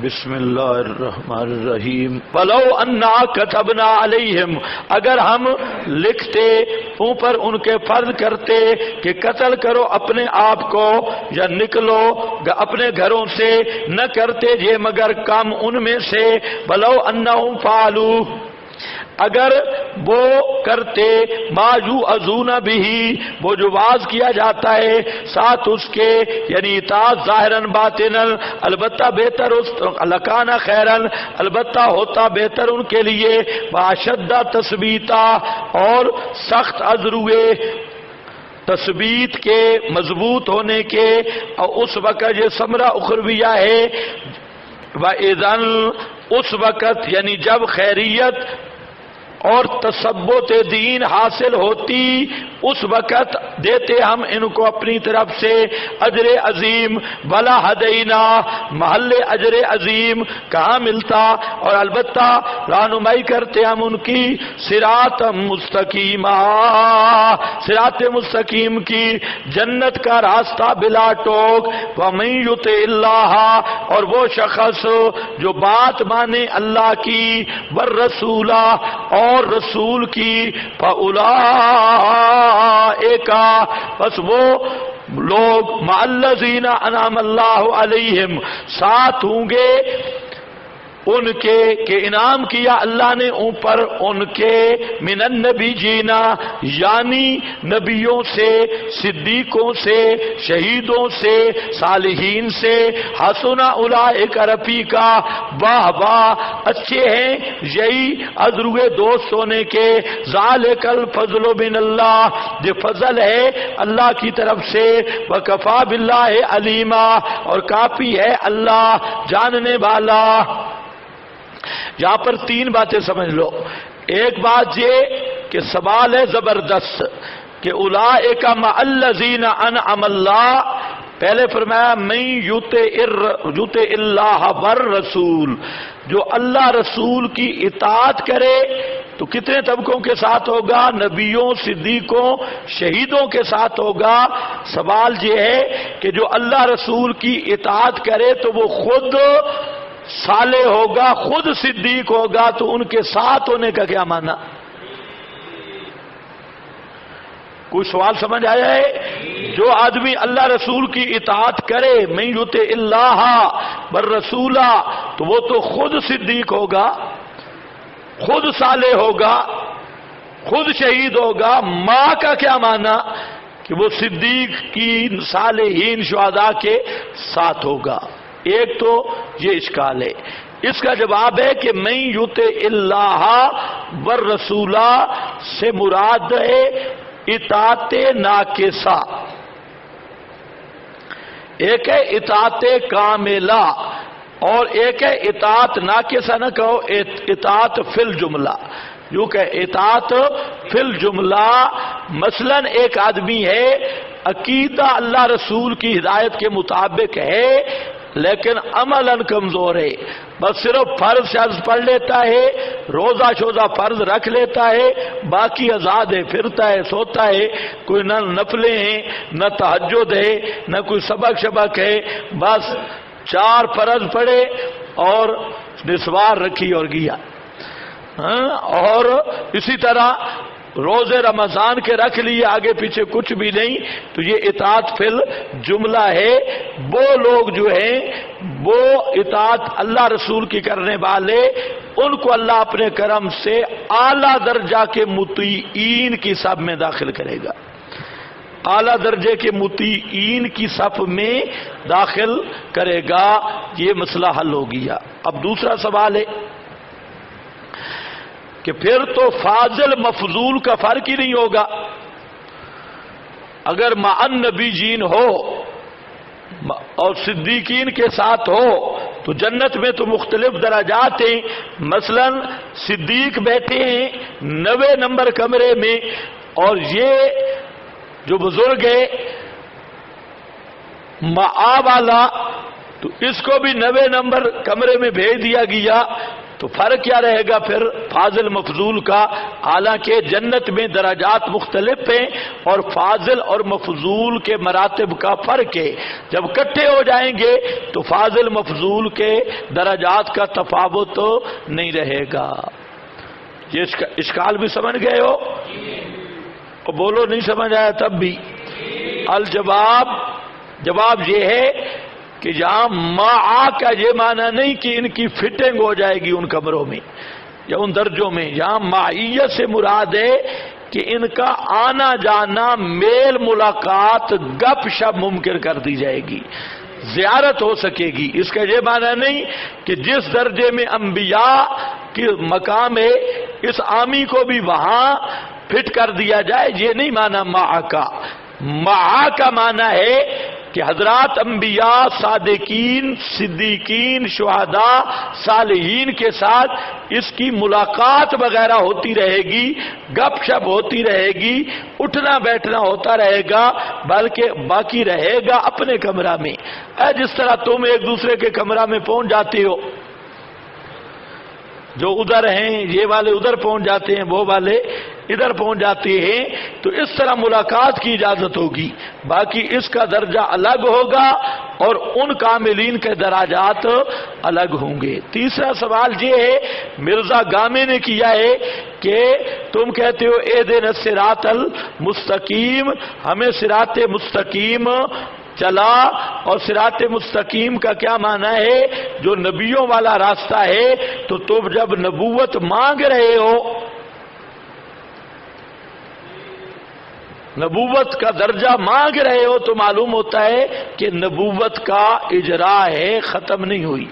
بسم اللہ الرحمن الرحیم ولو انا كتبنا علیہم، اگر ہم لکھتے اوپر ان کے فرض کرتے کہ قتل کرو اپنے آپ کو یا نکلو اپنے گھروں سے، نہ کرتے یہ مگر کم ان میں سے، ولو انہم فعلوا، اگر وہ کرتے ما یوعظون بہ، وہ جو واز کیا جاتا ہے ساتھ اس کے، یعنی اطاعت ظاہراً باطناً، البتہ بہتر لکان خیراً، البتہ ہوتا بہتر ان کے لیے، واشد تثبیتا، اور سخت ازروے تثبیت کے، مضبوط ہونے کے، اور اس وقت یہ ثمرہ اخرویہ ہے، وَإِذَنْ، اس وقت یعنی جب خیریت اور تثبت دین حاصل ہوتی، اس وقت دیتے ہم ان کو اپنی طرف سے اجر عظیم، ولا ہدینا، محل اجر عظیم کہاں ملتا، اور البتہ رہنمائی کرتے ہم ان کی صراط مستقیمہ، صراط مستقیم کی، جنت کا راستہ بلا ٹوک، ومن یطع اللہ، اور وہ شخص جو بات مانے اللہ کی، والرسول، اور رسول کی، فاولئک، بس وہ لوگ، مع الذین انعم اللہ علیہم، ساتھ ہوں گے ان کے کہ انعام کیا اللہ نے اوپر ان کے، من النبیین، یعنی نبیوں سے، صدیقوں سے، شہیدوں سے، صالحین سے، حسن اولئک رفیقا، واہ واہ اچھے ہیں یہی ازروے دوست ہونے کے، ذالک الفضل من اللہ، یہ فضل ہے اللہ کی طرف سے، وکفی باللہ علیما، اور کافی ہے اللہ جاننے والا۔ یہاں پر تین باتیں سمجھ لو۔ ایک بات یہ کہ سوال ہے زبردست کہ اولئک مع الذین انعم اللہ، پہلے فرمایا من یطع اللہ والرسول، جو اللہ رسول کی اطاعت کرے تو کتنے طبقوں کے ساتھ ہوگا؟ نبیوں، صدیقوں، شہیدوں کے ساتھ ہوگا۔ سوال یہ ہے کہ جو اللہ رسول کی اطاعت کرے تو وہ خود صالح ہوگا، خود صدیق ہوگا، تو ان کے ساتھ ہونے کا کیا معنی؟ کوئی سوال سمجھ آیا ہے؟ جو آدمی اللہ رسول کی اطاعت کرے، من یطع اللہ والرسول، تو وہ تو خود صدیق ہوگا، خود صالح ہوگا، خود شہید ہوگا۔ ماں کا کیا معنی؟ کہ وہ صدیق کی، صالحین، شہداء کے ساتھ ہوگا۔ ایک تو یہ اشکال ہے۔ اس کا جواب ہے کہ من یطع اللہ والرسول سے مراد ہے اطاعت ناقصہ، ایک ہے اطاعت کاملہ، اور ایک ہے اطاعت ناقصہ، نہ کہو اطاعت فی الجملہ، یوں کہ اطاعت فی الجملہ۔ مثلا ایک آدمی ہے، عقیدہ اللہ رسول کی ہدایت کے مطابق ہے لیکن عملاً کمزور ہے، بس صرف فرض شرط پڑھ لیتا ہے، روزہ شوزہ فرض رکھ لیتا ہے، باقی آزاد ہے، پھرتا ہے، سوتا ہے، کوئی نہ نفلیں ہیں، نہ تہجد ہے، نہ کوئی سبق شبق ہے، بس 4 فرض پڑھے اور نسوار رکھی اور گیا۔ اور اسی طرح روزے رمضان کے رکھ لیے، آگے پیچھے کچھ بھی نہیں، تو یہ اطاعت فی الجملہ ہے۔ وہ لوگ جو ہیں وہ اطاعت اللہ رسول کی کرنے والے، ان کو اللہ اپنے کرم سے اعلیٰ درجہ کے مطیعین کی صف میں داخل کرے گا، اعلیٰ درجے کے مطیعین کی صف میں داخل کرے گا۔ یہ مسئلہ حل ہو گیا۔ اب دوسرا سوال ہے کہ پھر تو فاضل مفضول کا فرق ہی نہیں ہوگا۔ اگر مع النبیین ہو اور صدیقین کے ساتھ ہو تو جنت میں تو مختلف درجات ہیں۔ مثلا صدیق بیٹھے ہیں 90 نمبر کمرے میں، اور یہ جو بزرگ ہے معا والا، تو اس کو بھی 90 نمبر کمرے میں بھیج دیا گیا، تو فرق کیا رہے گا پھر فاضل مفضول کا؟ حالانکہ جنت میں درجات مختلف ہیں اور فاضل اور مفضول کے مراتب کا فرق ہے، جب اکٹھے ہو جائیں گے تو فاضل مفضول کے درجات کا تفاوت تو نہیں رہے گا۔ یہ اشکال بھی سمجھ گئے ہو؟ اور بولو نہیں سمجھ آیا تب بھی؟ جواب یہ ہے کہ جہاں معا کا یہ معنی نہیں کہ ان کی فٹنگ ہو جائے گی ان کمروں میں یا ان درجوں میں، یہاں معیت سے مراد ہے کہ ان کا آنا جانا، میل ملاقات، گپ شپ ممکن کر دی جائے گی، زیارت ہو سکے گی۔ اس کا یہ معنی نہیں کہ جس درجے میں انبیاء کی مقام ہے اس عامی کو بھی وہاں فٹ کر دیا جائے، یہ نہیں معنی معا کا۔ معا کا معنی ہے کہ حضرات انبیاء، صادقین، صدیقین، شہداء، صالحین کے ساتھ اس کی ملاقات وغیرہ ہوتی رہے گی، گپ شپ ہوتی رہے گی، اٹھنا بیٹھنا ہوتا رہے گا، بلکہ باقی رہے گا اپنے کمرہ میں۔ جس طرح تم ایک دوسرے کے کمرہ میں پہنچ جاتے ہو، جو ادھر ہیں یہ والے ادھر پہنچ جاتے ہیں، وہ والے ادھر پہنچ جاتے ہیں، تو اس طرح ملاقات کی اجازت ہوگی، باقی اس کا درجہ الگ ہوگا اور ان کاملین کے درجات الگ ہوں گے۔ تیسرا سوال یہ ہے، مرزا گامے نے کیا ہے کہ تم کہتے ہو اہدنا الصراط المستقیم، ہمیں صراط مستقیم چلا، اور صراط مستقیم کا کیا معنی ہے؟ جو نبیوں والا راستہ ہے۔ تو تم جب نبوت مانگ رہے ہو، نبوت کا درجہ مانگ رہے ہو، تو معلوم ہوتا ہے کہ نبوت کا اجرا ہے، ختم نہیں ہوئی۔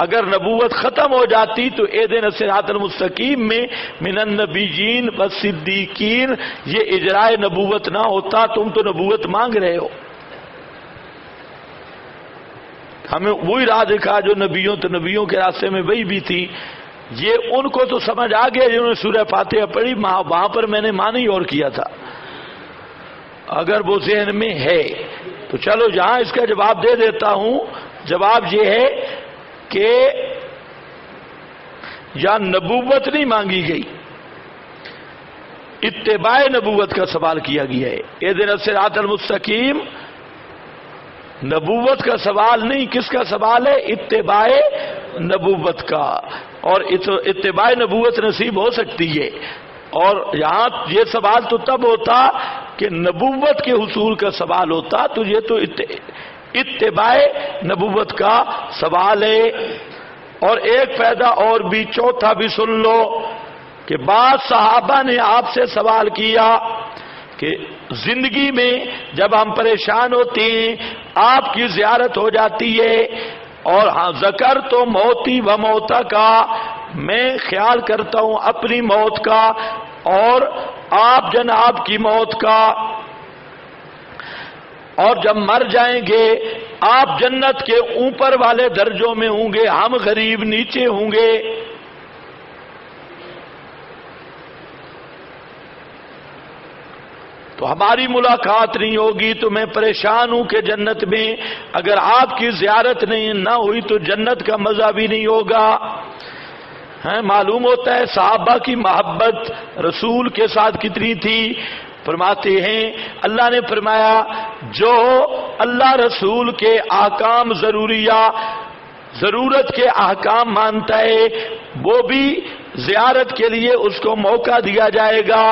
اگر نبوت ختم ہو جاتی تو اہدنا الصراط المستقیم میں من النبیین والصدیقین یہ اجرائے نبوت نہ ہوتا۔ تم تو نبوت مانگ رہے ہو، ہمیں وہی راہ دکھا جو نبیوں کے راستے میں وہی بھی تھی۔ یہ ان کو تو سمجھ آ گیا جنہوں نے سورہ فاتحہ پڑھی، وہاں پر میں نے معنی اور کیا تھا۔ اگر وہ ذہن میں ہے تو چلو یہاں اس کا جواب دے دیتا ہوں۔ جواب یہ ہے کہ یا نبوت نہیں مانگی گئی، اتباع نبوت کا سوال کیا گیا ہے۔ اہدنا الصراط المستقیم نبوت کا سوال نہیں، کس کا سوال ہے؟ اتباع نبوت کا، اور اتباع نبوت نصیب ہو سکتی ہے۔ اور یہاں یہ سوال تو تب ہوتا کہ نبوت کے حصول کا سوال ہوتا، تو یہ تو اتباع نبوت کا سوال ہے۔ اور ایک فائدہ اور بھی، چوتھا بھی سن لو کہ بعض صحابہ نے آپ سے سوال کیا کہ زندگی میں جب ہم پریشان ہوتے ہیں آپ کی زیارت ہو جاتی ہے، اور ہاں ذکر تو موتی و موتا کا، میں خیال کرتا ہوں اپنی موت کا اور آپ جناب کی موت کا، اور جب مر جائیں گے آپ جنت کے اوپر والے درجوں میں ہوں گے، ہم غریب نیچے ہوں گے۔ تو ہماری ملاقات نہیں ہوگی، تو میں پریشان ہوں کہ جنت میں اگر آپ کی زیارت نہ ہوئی تو جنت کا مزہ بھی نہیں ہوگا۔ معلوم ہوتا ہے صحابہ کی محبت رسول کے ساتھ کتنی تھی۔ فرماتے ہیں اللہ نے فرمایا جو اللہ رسول کے احکام ضرورت کے احکام مانتا ہے وہ بھی زیارت کے لیے اس کو موقع دیا جائے گا۔